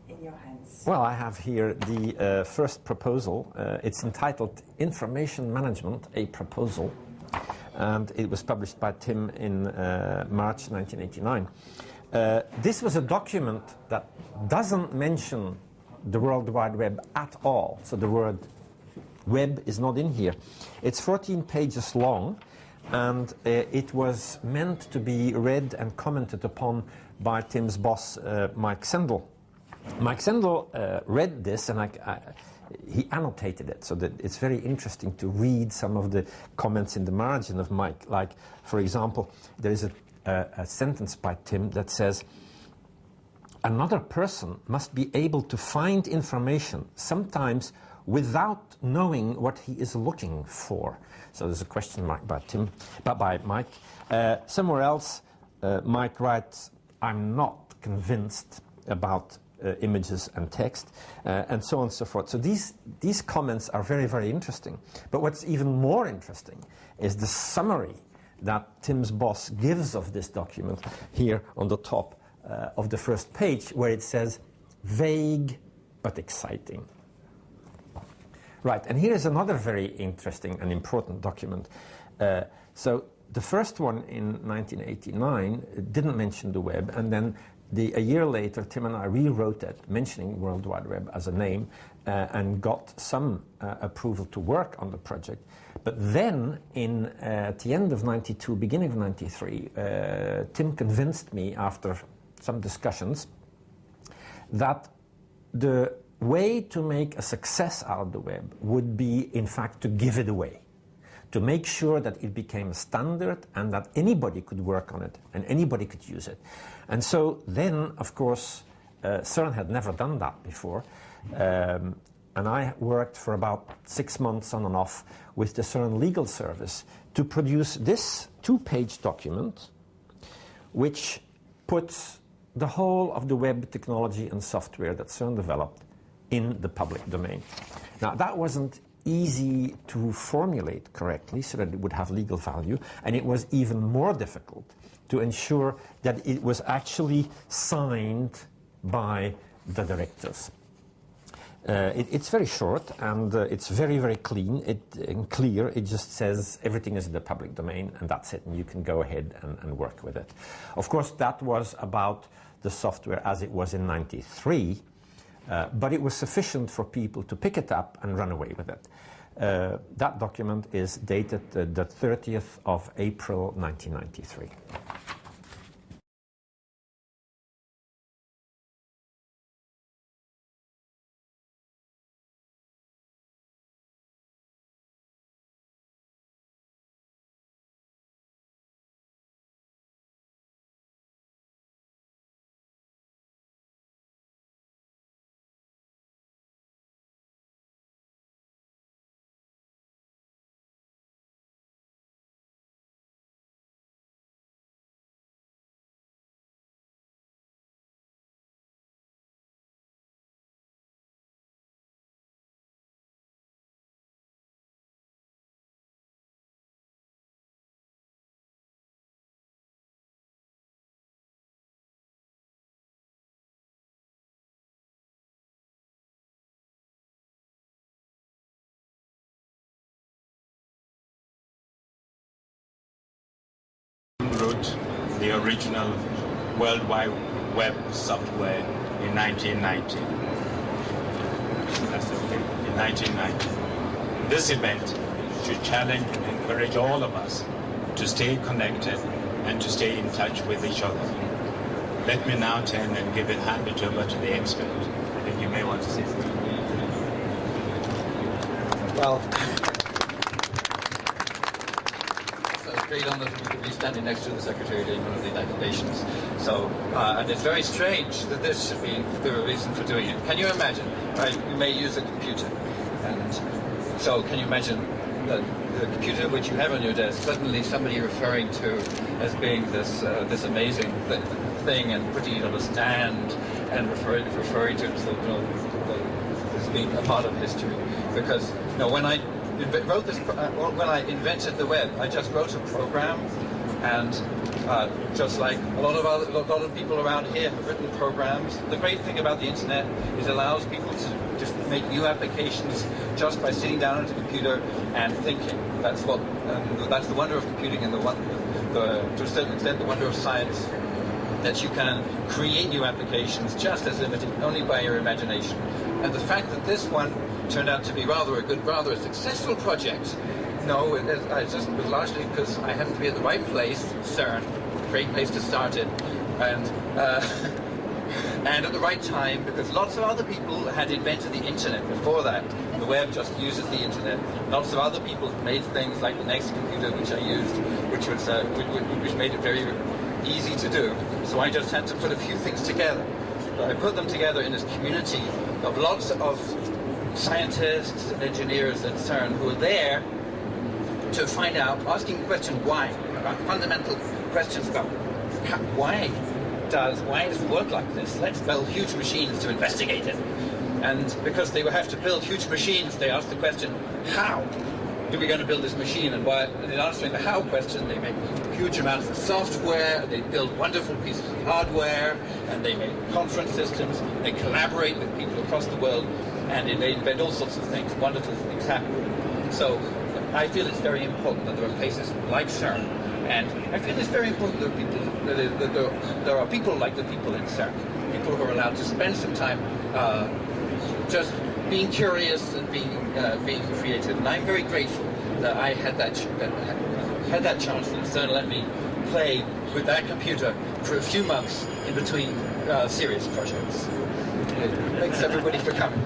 in your hands? Well, I have here the first proposal. It's entitled Information Management, a Proposal. And it was published by Tim in March 1989. This was a document that doesn't mention the World Wide Web at all. So the word web is not in here. It's 14 pages long, and it was meant to be read and commented upon by Tim's boss, Mike Sendall. Mike Sendall read this, and he annotated it, so that it's very interesting to read some of the comments in the margin of Mike. Like, for example, there is a sentence by Tim that says, another person must be able to find information, sometimes without knowing what he is looking for. So there's a question mark by Tim, by Mike. Somewhere else, Mike writes, I'm not convinced about images and text, and so on and so forth. So these comments are very, very interesting. But what's even more interesting is the summary that Tim's boss gives of this document here on the top of the first page, where it says, vague but exciting. Right, and here is another very interesting and important document. So the first one in 1989 didn't mention the web, and then a year later, Tim and I rewrote it, mentioning World Wide Web as a name, and got some approval to work on the project. But then, at the end of '92, beginning of '93, Tim convinced me, after some discussions, that the way to make a success out of the web would be, in fact, to give it away, to make sure that it became a standard and that anybody could work on it and anybody could use it. And so then, of course, CERN had never done that before, and I worked for about 6 months on and off with the CERN legal service to produce this 2-page document, which puts the whole of the web technology and software that CERN developed in the public domain. Now, that wasn't easy to formulate correctly so that it would have legal value, and it was even more difficult to ensure that it was actually signed by the directors. It's very short, and it's very, very clean and clear. It just says everything is in the public domain, and that's it, and you can go ahead and work with it. Of course, that was about the software as it was in '93, but it was sufficient for people to pick it up and run away with it. That document is dated the 30th of April 1993. Wrote the original World Wide Web software in 1990. That's okay. In 1990. This event should challenge and encourage all of us to stay connected and to stay in touch with each other. Let me now turn and hand it over to the expert. I think you may want to say something. Well, great honor to be standing next to the Secretary General of the United Nations. So, and it's very strange that this should be the reason for doing it. Can you imagine, right, you may use a computer, and so can you imagine the computer which you have on your desk, suddenly somebody referring to as being this amazing thing and putting it on a stand and referring to it as being a part of history. Because, you know, when I invented the web, I just wrote a program, and Just like a lot of people around here have written programs. The great thing about the internet is it allows people to make new applications just by sitting down at a computer and thinking. That's the wonder of computing, and to a certain extent the wonder of science, that you can create new applications just as limited only by your imagination. And the fact that this one turned out to be rather a successful project, no, it just was largely because I happened to be at the right place, CERN, great place to start it, and and at the right time, because lots of other people had invented the internet before that. The web just uses the internet. Lots of other people made things like the next computer, which I used, which made it very easy to do. So I just had to put a few things together. But I put them together in this community of lots of scientists and engineers at CERN who are there to find out, asking the question why, about fundamental questions about why does it work like this? Let's build huge machines to investigate it. And because they will have to build huge machines, they ask the question, how are we going to build this machine? And in answering the how question, they make huge amounts of software, they build wonderful pieces of hardware, and they make conference systems, they collaborate with people across the world, and they invent all sorts of things, wonderful things happen. So I feel it's very important that there are places like CERN, and I feel it's very important that there are people like the people in CERN, people who are allowed to spend some time just being curious and being creative. And I'm very grateful that I had that chance, that CERN let me play with that computer for a few months in between serious projects. Thanks everybody for coming.